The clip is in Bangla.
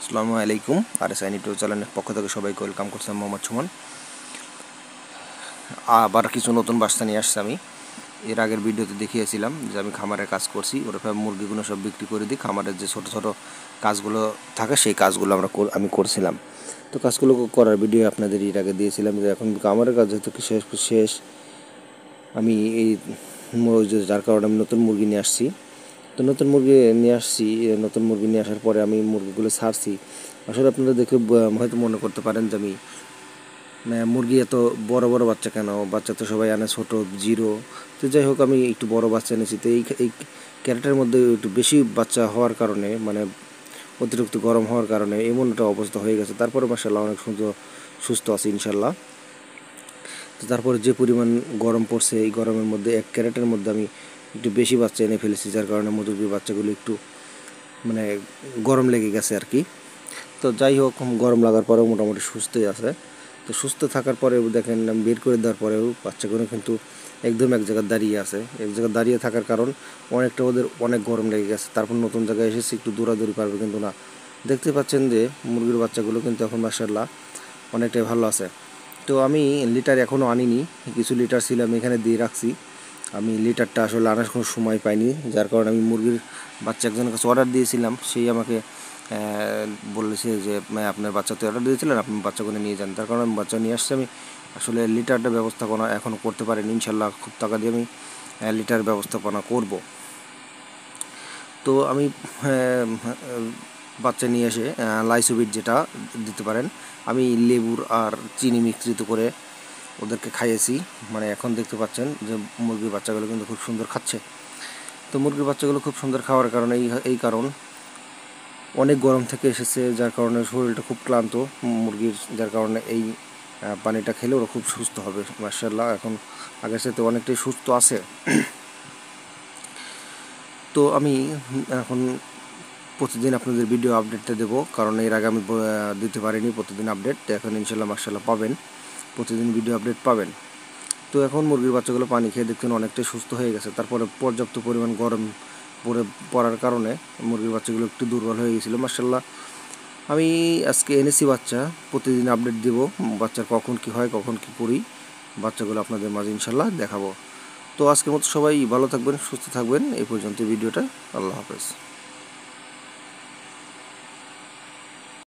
আসসালামু আলাইকুম। আরএসআই ইউটিউব চ্যানেলের পক্ষ থেকে সবাইকে ওয়েলকাম করছি। মোহাম্মদ সুমন। আবার কিছু নতুন বাচ্চা নিয়ে আসছি। আমি এর আগের ভিডিওতে দেখিয়েছিলাম যে আমি খামারের কাজ করছি, ওরকম মুরগিগুলো সব বিক্রি করে দিই। খামারের যে ছোটো ছোটো কাজগুলো থাকে সেই কাজগুলো আমি করছিলাম। তো কাজগুলো করার ভিডিও আপনাদের এর আগে দিয়েছিলাম যে এখন খামারের কাজ যেহেতু শেষ আমি এই যার কারণে আমি নতুন মুরগি নিয়ে আসছি। তো নতুন মুরগি নিয়ে আসার পরে আমি মুরগিগুলো ছাড়ছি। আসলে আপনারা দেখে হয়তো মনে করতে পারেন যে আমি মুরগি এত বড় বড় বাচ্চা কেন, বাচ্চা তো সবাই আনে ছোটো জিরো। তো যাই হোক, আমি একটু বড় বাচ্চা এনেছি। তো এই ক্যারেটের মধ্যে একটু বেশি বাচ্চা হওয়ার কারণে, মানে অতিরিক্ত গরম হওয়ার কারণে এমন একটা অবস্থা হয়ে গেছে। তারপরে মাশাআল্লাহ অনেক সুস্থ আছে ইনশাল্লাহ। তো তারপরে যে পরিমাণ গরম পড়ছে, এই গরমের মধ্যে এক ক্যারেটের মধ্যে আমি একটু বেশি বাচ্চা এনে ফেলেছি, যার কারণে মুরগির বাচ্চাগুলো একটু মানে গরম লেগে গেছে আর কি। তো যাই হোক, গরম লাগার পরেও মোটামুটি সুস্থই আছে। তো সুস্থ থাকার পরেও দেখেন আমি বের করে দেওয়ার পরেও বাচ্চাগুলো কিন্তু একদম এক জায়গায় দাঁড়িয়ে আছে। এক জায়গায় দাঁড়িয়ে থাকার কারণ অনেকটা ওদের অনেক গরম লেগে গেছে। তারপর নতুন জায়গায় এসেছে, একটু দৌড়াদৌড়ি পারবে, কিন্তু না। দেখতে পাচ্ছেন যে মুরগির বাচ্চাগুলো কিন্তু এখন মাশাআল্লাহ অনেকটাই ভালো আছে। তো আমি লিটার এখনও আনিনি, কিছু লিটার ছিল আমি এখানে দিয়ে রাখছি। আমি লিটারটা আসলে আনার কোনো সময় পাইনি, যার কারণে আমি মুরগির বাচ্চা একজনের কাছে অর্ডার দিয়েছিলাম। সেই আমাকে বলেছে যে আপনার বাচ্চা তো অর্ডার দিয়েছিলেন, আপনি বাচ্চাগুলো নিয়ে যান। তার কারণে আমি বাচ্চা নিয়ে আসছি। আমি আসলে লিটারটা ব্যবস্থাপনা এখনও করতে পারিনি। ইনশাল্লাহ খুব টাকা দিয়ে আমি লিটার ব্যবস্থাপনা করব। তো আমি বাচ্চা নিয়ে এসে লাইসোবিট যেটা দিতে পারেন, আমি লেবুর আর চিনি মিশ্রিত করে ওদেরকে খাইয়েছি। মানে এখন দেখতে পাচ্ছেন যে মুরগির বাচ্চাগুলো কিন্তু খুব সুন্দর খাচ্ছে। তো মুরগির বাচ্চাগুলো খুব সুন্দর খাওয়ার কারণে এই কারণ অনেক গরম থেকে এসেছে, যার কারণে শরীরটা খুব ক্লান্ত মুরগির, যার কারণে এই পানিটা খেলে ওরা খুব সুস্থ হবে মাশাআল্লাহ। এখন আগের সাথে অনেকটাই সুস্থ আছে। তো আমি এখন প্রতিদিন আপনাদের ভিডিও আপডেটটা দেবো, কারণ এর আগে আমি দিতে পারিনি প্রতিদিন আপডেট। তো এখন ইনশাল্লাহ মাশাআল্লাহ পাবেন, প্রতিদিন ভিডিও আপডেট পাবেন। তো এখন মুরগির বাচ্চাগুলো পানি খেয়ে দেখতেন অনেকটাই সুস্থ হয়ে গেছে। তারপরে পর্যাপ্ত পরিমাণ গরম পড়ার কারণে মুরগির বাচ্চাগুলো একটু দুর্বল হয়ে গেছিলো। মাশাআল্লাহ আমি আজকে এনেছি বাচ্চা, প্রতিদিন আপডেট দেব বাচ্চার কখন কি হয়, কখন কি করি, বাচ্চাগুলো আপনাদের মাঝে ইনশাল্লাহ দেখাবো। তো আজকের মতো সবাই ভালো থাকবেন, সুস্থ থাকবেন। এই পর্যন্ত ভিডিওটা। আল্লাহ হাফেজ।